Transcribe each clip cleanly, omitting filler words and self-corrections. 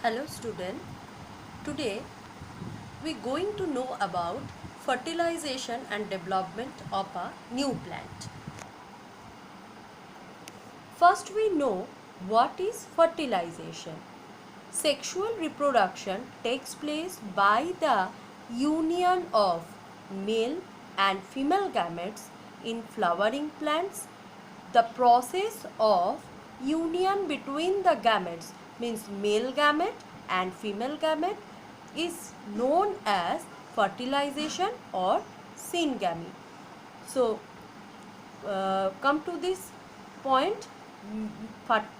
Hello student, today we going to know about fertilization and development of a new plant. First we know what is fertilization. Sexual reproduction takes place by the union of male and female gametes in flowering plants. The process of union between the gametes means male gamete and female gamete is known as fertilization or syngamy. So come to this point,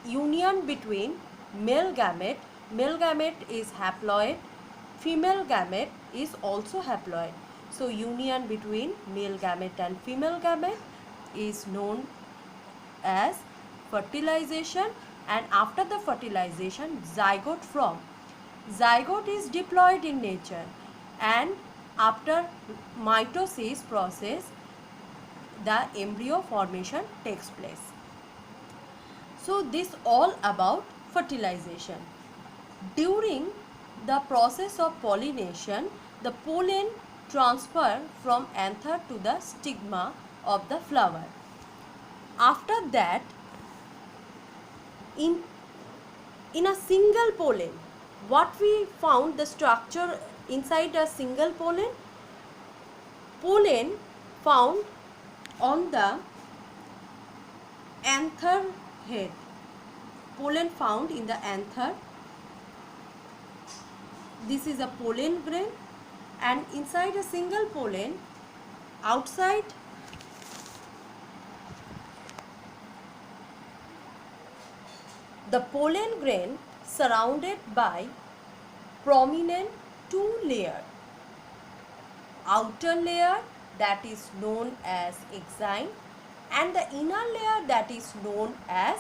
union between male gamete is haploid, female gamete is also haploid. So union between male gamete and female gamete is known as fertilization, and after the fertilization zygote is diploid in nature, and after mitosis process the embryo formation takes place. So this all about fertilization. During the process of pollination, the pollen transfer from anther to the stigma of the flower. After that, in a single pollen, what we found the structure inside a single pollen? Pollen found on the anther head. Pollen found in the anther. This is a pollen grain, and inside a single pollen, outside the pollen grain surrounded by prominent two layers. Outer layer that is known as exine and the inner layer that is known as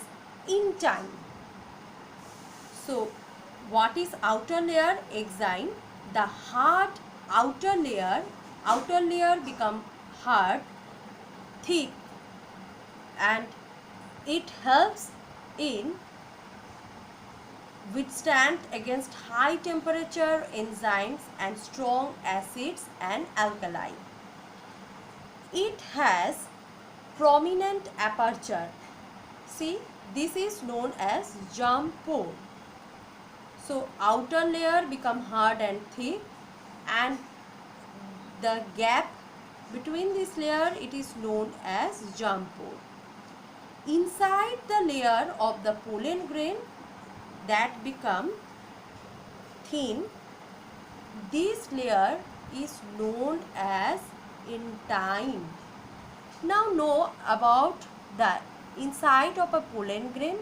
intine. So what is outer layer? Exine. The hard outer layer become hard, thick, and it helps in withstand against high temperature enzymes and strong acids and alkali. It has prominent aperture. See, this is known as germ pore. So outer layer become hard and thick, and the gap between this layer it is known as germ pore. Inside the layer of the pollen grain that become thin, this layer is known as intine. Now know about the inside of a pollen grain.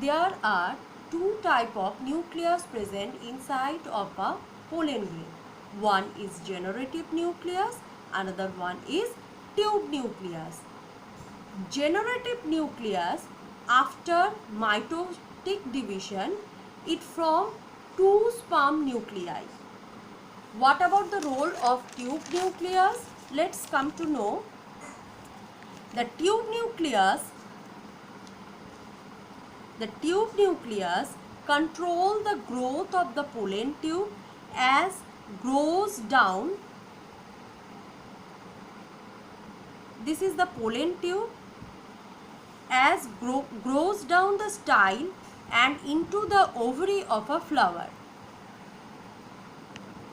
There are two type of nucleus present inside of a pollen grain. One is generative nucleus, another one is tube nucleus. Generative nucleus, after mitotic division, it forms two sperm nuclei. What about the role of tube nucleus? Let's come to know. The tube nucleus control the growth of the pollen tube as grows down. This is the pollen tube as grows down the style and into the ovary of a flower.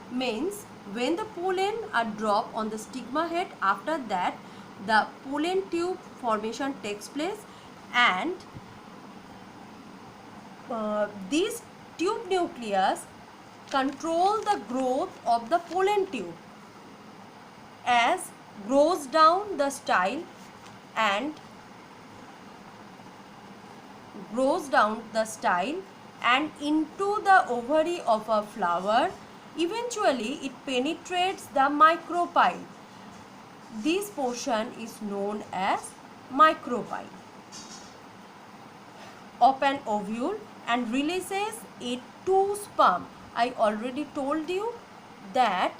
Means when the pollen are dropped on the stigma head, after that the pollen tube formation takes place, and these tube nucleus control the growth of the pollen tube as grows down the style and into the ovary of a flower. Eventually it penetrates the micropyle. This portion is known as micropyle of an ovule and releases it two sperm. I already told you that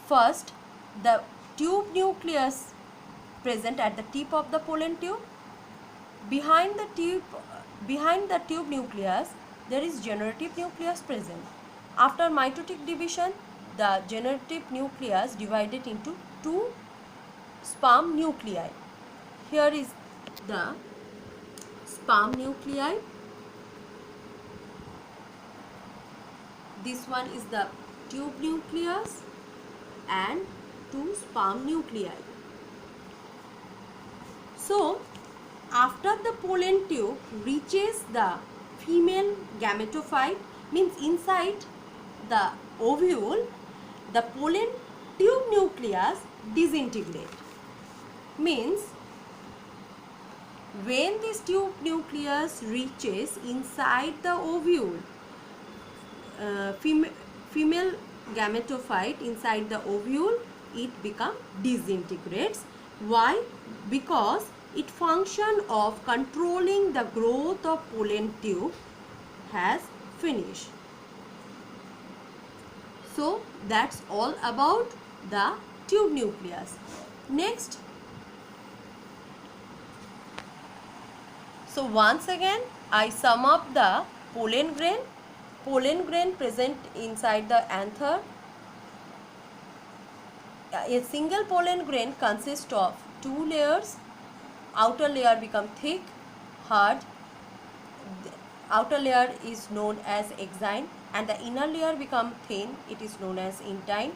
first the tube nucleus present at the tip of the pollen tube. Behind the tube nucleus there is generative nucleus present. After mitotic division, the generative nucleus divided into two sperm nuclei. Here is the sperm nuclei. This one is the tube nucleus and two sperm nuclei. So, after the pollen tube reaches the female gametophyte, means inside the ovule, the pollen tube nucleus disintegrate. Means when this tube nucleus reaches inside the ovule, female gametophyte inside the ovule, it becomes disintegrates. Why? Because its function of controlling the growth of pollen tube has finished. So that's all about the tube nucleus. Next, so once again I sum up the pollen grain. Pollen grain present inside the anther. A single pollen grain consists of two layers. Outer layer become thick, hard. The outer layer is known as exine and the inner layer become thin. It is known as intine.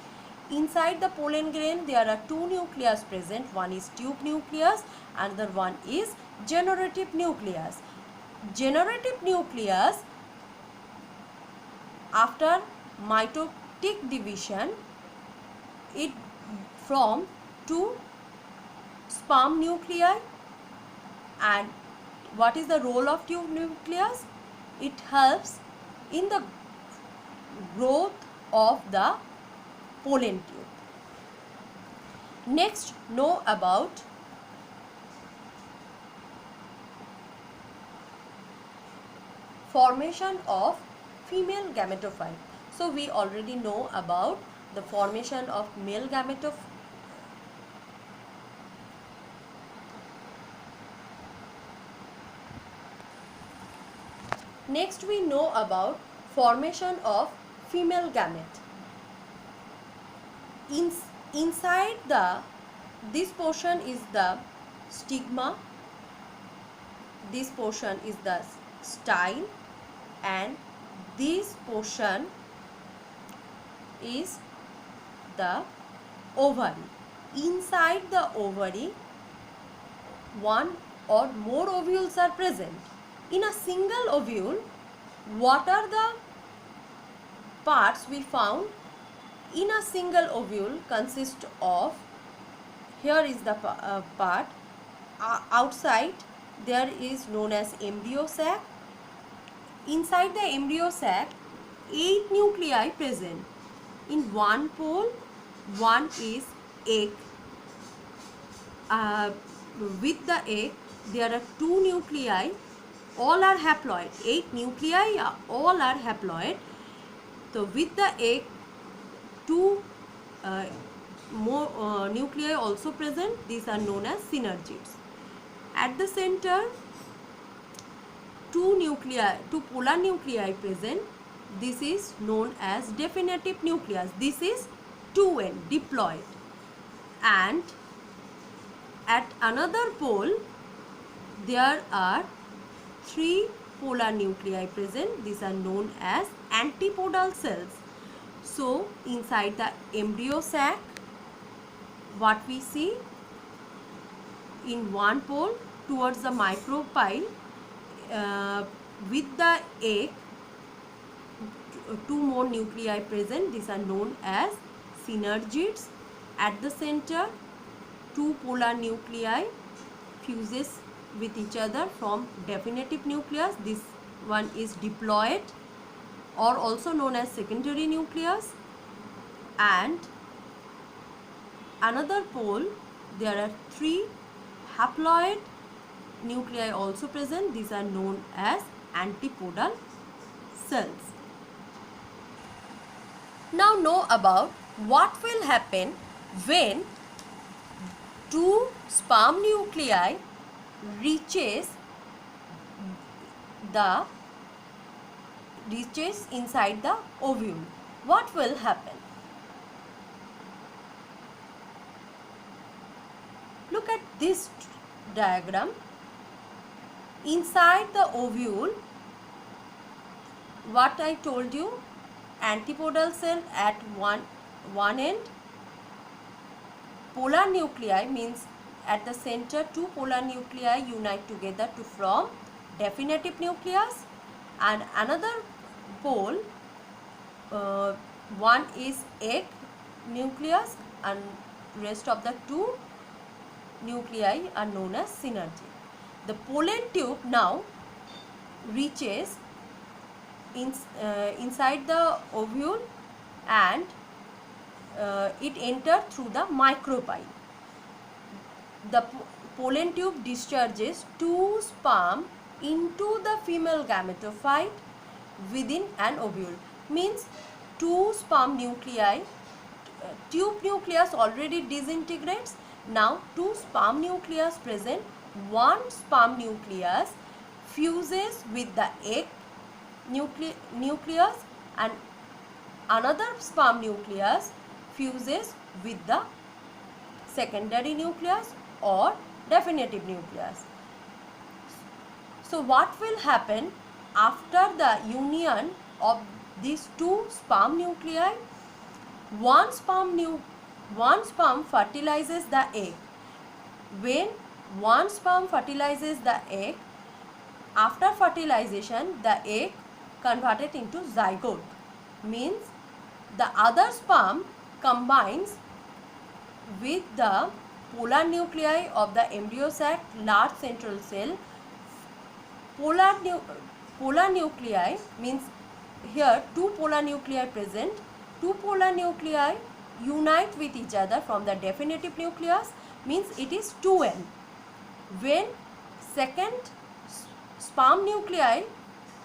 Inside the pollen grain there are two nucleus present. One is tube nucleus, another one is generative nucleus. Generative nucleus, after mitotic division, it from two sperm nuclei. And what is the role of tube nucleus? It helps in the growth of the pollen tube. Next, know about formation of female gametophyte. So we already know about the formation of male gametophyte. Next we know about formation of female gamete. Inside this portion is the stigma, this portion is the style, and this portion is the ovary. Inside the ovary, one or more ovules are present. In a single ovule, what are the parts we found? In a single ovule consists of, here is the part, outside there is known as embryo sac. Inside the embryo sac, 8 nuclei present. In one pole, one is egg. With the egg, there are 2 nuclei. All are haploid. 8 nuclei, all are haploid. So with the egg, 2 more nuclei also present. These are known as synergids. At the center, 2 polar nuclei present. This is known as definitive nucleus. This is 2n, diploid. And at another pole, there are 3 polar nuclei present. These are known as antipodal cells. So inside the embryo sac, what we see, in one pole towards the micropyle, with the egg, 2 more nuclei present. These are known as synergids. At the center, 2 polar nuclei fuses with each other from definitive nucleus. This one is diploid or also known as secondary nucleus. And another pole, there are 3 haploid nuclei also present. These are known as antipodal cells. Now know about what will happen when 2 sperm nuclei reaches the reaches inside the ovule, what will happen? Look at this diagram. Inside the ovule, what I told you, antipodal cell at one end, polar nuclei, means at the center two polar nuclei unite together to form definitive nucleus, and another pole, one is egg nucleus and rest of the two nuclei are known as synergy. The pollen tube now reaches inside the ovule and it enters through the micropyle. The pollen tube discharges two sperm into the female gametophyte within an ovule. Means two sperm nuclei, tube nucleus already disintegrates. Now two sperm nucleus present. One sperm nucleus fuses with the egg nucleus and another sperm nucleus fuses with the secondary nucleus or definitive nucleus. So what will happen after the union of these two sperm nuclei? One sperm fertilizes the egg. When one sperm fertilizes the egg, after fertilization the egg converted into zygote, means the other sperm combines with the polar nuclei of the embryo sac large central cell. Polar nuclei means here two polar nuclei present. Two polar nuclei unite with each other from the definitive nucleus, means it is 2n. When second sperm nuclei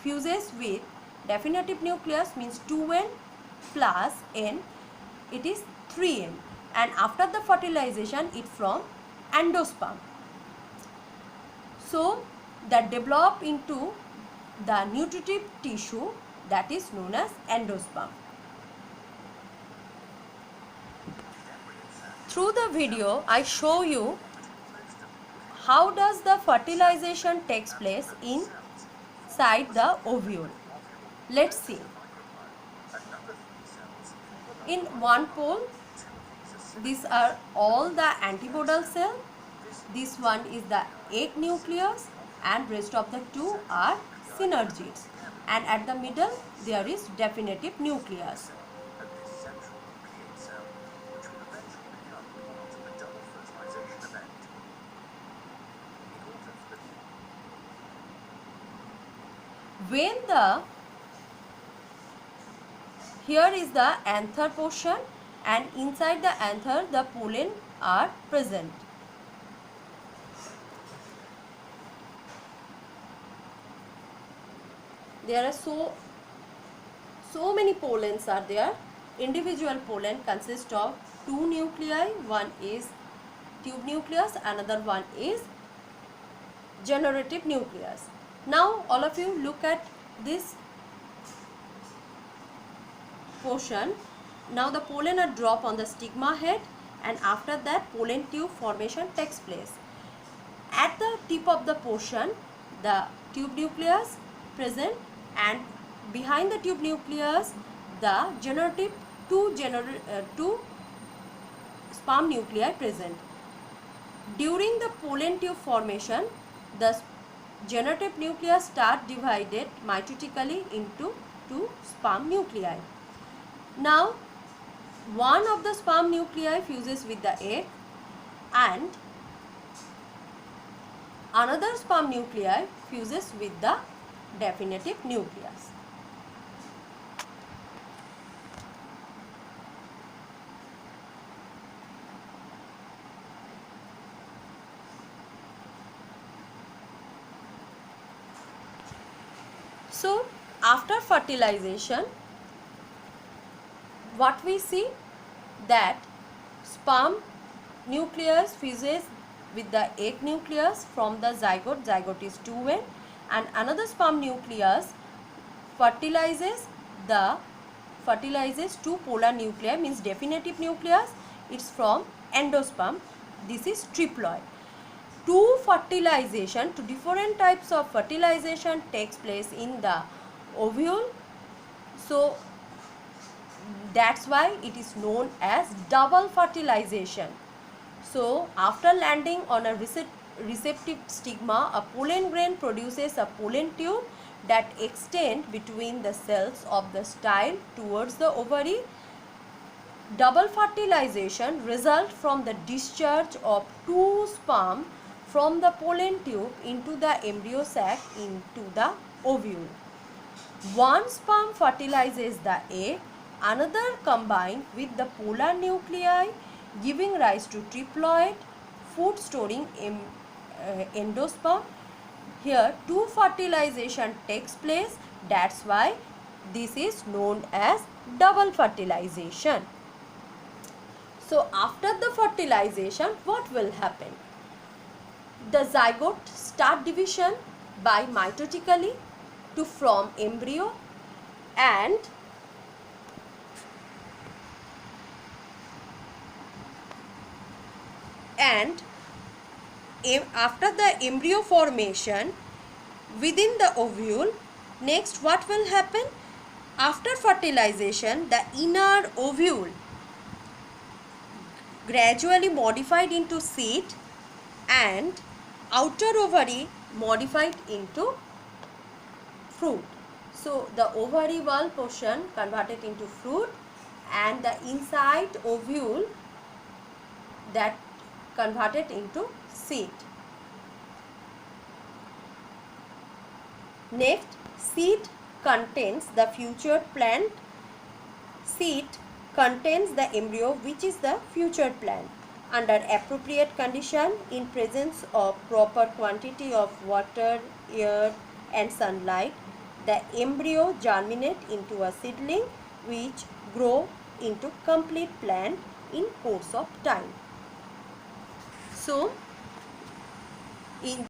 fuses with definitive nucleus, means 2n plus n, it is 3n, and after the fertilization it from endosperm. So that develop into the nutritive tissue that is known as endosperm. Through the video I show you how does the fertilization takes place inside the ovule. Let's see. In one pole, these are all the antipodal cell. This one is the egg nucleus and rest of the two are synergids. And at the middle there is definitive nucleus. When here is the anther portion and inside the anther the pollen are present. There are so many pollens are there. Individual pollen consists of two nuclei. One is tube nucleus, another one is generative nucleus. Now all of you look at this portion. Now the pollen are dropped on the stigma head and after that pollen tube formation takes place. At the tip of the portion the tube nucleus present and behind the tube nucleus the generative two sperm nuclei present. During the pollen tube formation the generative nucleus start divided mitotically into two sperm nuclei. Now one of the sperm nuclei fuses with the egg and another sperm nuclei fuses with the definitive nucleus. So after fertilization what we see that sperm nucleus fuses with the egg nucleus from the zygote is 2n and another sperm nucleus fertilizes two polar nuclei, means definitive nucleus. It's from endosperm. This is triploid. Two different types of fertilization takes place in the ovule. So that's why it is known as double fertilization. So after landing on a receptive stigma, a pollen grain produces a pollen tube that extend between the cells of the style towards the ovary. Double fertilization results from the discharge of two sperm from the pollen tube into the embryo sac into the ovule. One sperm fertilizes the egg, another combined with the polar nuclei, giving rise to triploid, food storing endosperm. Here two fertilization takes place. That's why this is known as double fertilization. So after the fertilization, what will happen? The zygote start division by mitotically to form embryo, and after the embryo formation within the ovule, next what will happen? After fertilization, the inner ovule gradually modified into seed and outer ovary modified into fruit. So the ovary wall portion converted into fruit and the inside ovule that converted into seed. Next, seed contains the future plant. Seed contains the embryo, which is the future plant. Under appropriate condition, in presence of proper quantity of water, air and sunlight, the embryo germinate into a seedling which grow into complete plant in course of time. So, in